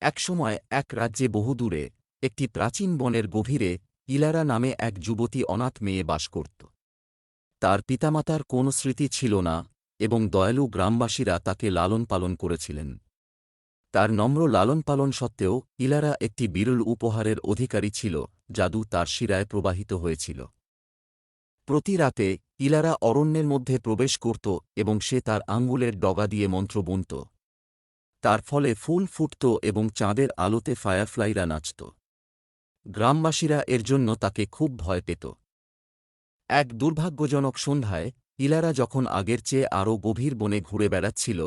একসময় এক রাজ্যে বহুদূরে একটি প্রাচীন বনের গভীরে ইলারা নামে এক যুবতী অনাথ মেয়ে বাস করত। তার পিতামাতার কোনো স্মৃতি ছিল না এবং দয়ালু গ্রামবাসীরা তাকে লালন পালন করেছিলেন। তার নম্র লালন পালন সত্ত্বেও ইলারা একটি বিরল উপহারের অধিকারী ছিল, জাদু তার শিরায় প্রবাহিত হয়েছিল। প্রতি রাতে ইলারা অরণ্যের মধ্যে প্রবেশ করত এবং সে তার আঙ্গুলের ডগা দিয়ে মন্ত্র বুনত। তার ফলে ফুল ফুটত এবং চাঁদের আলোতে ফায়ারফ্লাইরা নাচত। গ্রামবাসীরা এর জন্য তাকে খুব ভয় পেত। এক দুর্ভাগ্যজনক সন্ধ্যায় ইলারা যখন আগের চেয়ে আরও গভীর বনে ঘুরে বেড়াচ্ছিল,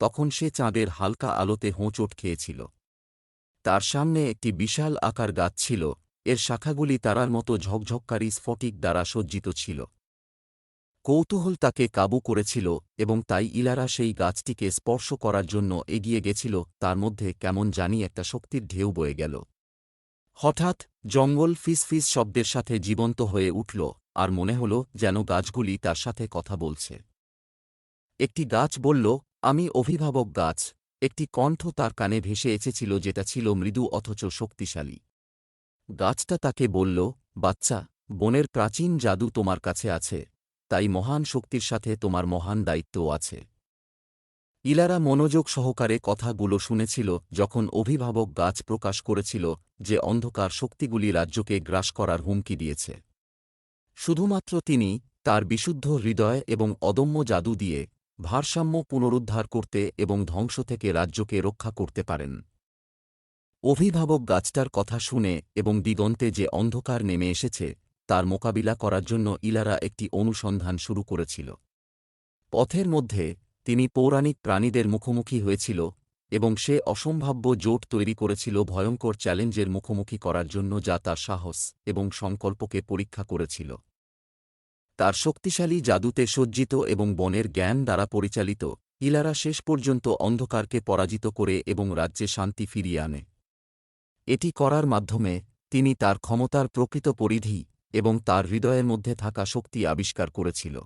তখন সে চাঁদের হালকা আলোতে হোঁচট খেয়েছিল। তার সামনে একটি বিশাল আকার গাছ ছিল, এর শাখাগুলি তারার মতো ঝকঝককারী স্ফটিক দ্বারা সজ্জিত ছিল। কৌতূহল তাকে কাবু করেছিল এবং তাই ইলারা সেই গাছটিকে স্পর্শ করার জন্য এগিয়ে গেছিল। তার মধ্যে কেমন জানি একটা শক্তির ঢেউ বয়ে গেল। হঠাৎ জঙ্গল ফিসফিস শব্দের সাথে জীবন্ত হয়ে উঠল, আর মনে হল যেন গাছগুলি তার সাথে কথা বলছে। একটি গাছ বলল, আমি অভিভাবক গাছ। একটি কণ্ঠ তার কানে ভেসে এসেছিল, যেটা ছিল মৃদু অথচ শক্তিশালী। গাছটা তাকে বলল, বাচ্চা, বনের প্রাচীন জাদু তোমার কাছে আছে, তাই মহান শক্তির সাথে তোমার মহান দায়িত্বও আছে। ইলারা মনোযোগ সহকারে কথাগুলো শুনেছিল যখন অভিভাবক গাছ প্রকাশ করেছিল যে অন্ধকার শক্তিগুলি রাজ্যকে গ্রাস করার হুমকি দিয়েছে। শুধুমাত্র তিনি তার বিশুদ্ধ হৃদয় এবং অদম্য জাদু দিয়ে ভারসাম্য পুনরুদ্ধার করতে এবং ধ্বংস থেকে রাজ্যকে রক্ষা করতে পারেন। অভিভাবক গাছটার কথা শুনে এবং দিগন্তে যে অন্ধকার নেমে এসেছে তার মোকাবিলা করার জন্য ইলারা একটি অনুসন্ধান শুরু করেছিল। পথের মধ্যে তিনি পৌরাণিক প্রাণীদের মুখোমুখি হয়েছিল এবং সে অসম্ভাব্য জোট তৈরি করেছিল ভয়ঙ্কর চ্যালেঞ্জের মুখোমুখি করার জন্য, যা তার সাহস এবং সংকল্পকে পরীক্ষা করেছিল। তার শক্তিশালী জাদুতে সজ্জিত এবং বনের জ্ঞান দ্বারা পরিচালিত, ইলারা শেষ পর্যন্ত অন্ধকারকে পরাজিত করে এবং রাজ্যে শান্তি ফিরিয়ে আনে। এটি করার মাধ্যমে তিনি তার ক্ষমতার প্রকৃত পরিধি এবং তার হৃদয়ের মধ্যে থাকা শক্তি আবিষ্কার করেছিল।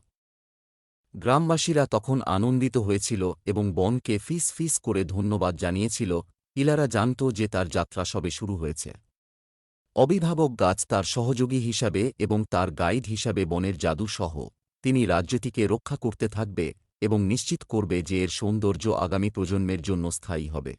গ্রামবাসীরা তখন আনন্দিত হয়েছিল এবং বনকে ফিস ফিস করে ধন্যবাদ জানিয়েছিল। ইলারা জানত যে তার যাত্রা সবে শুরু হয়েছে। অভিভাবক গাছ তার সহযোগী হিসাবে এবং তার গাইড হিসাবে বনের জাদু সহ তিনি রাজ্যটিকে রক্ষা করতে থাকবে এবং নিশ্চিত করবে যে এর সৌন্দর্য আগামী প্রজন্মের জন্য স্থায়ী হবে।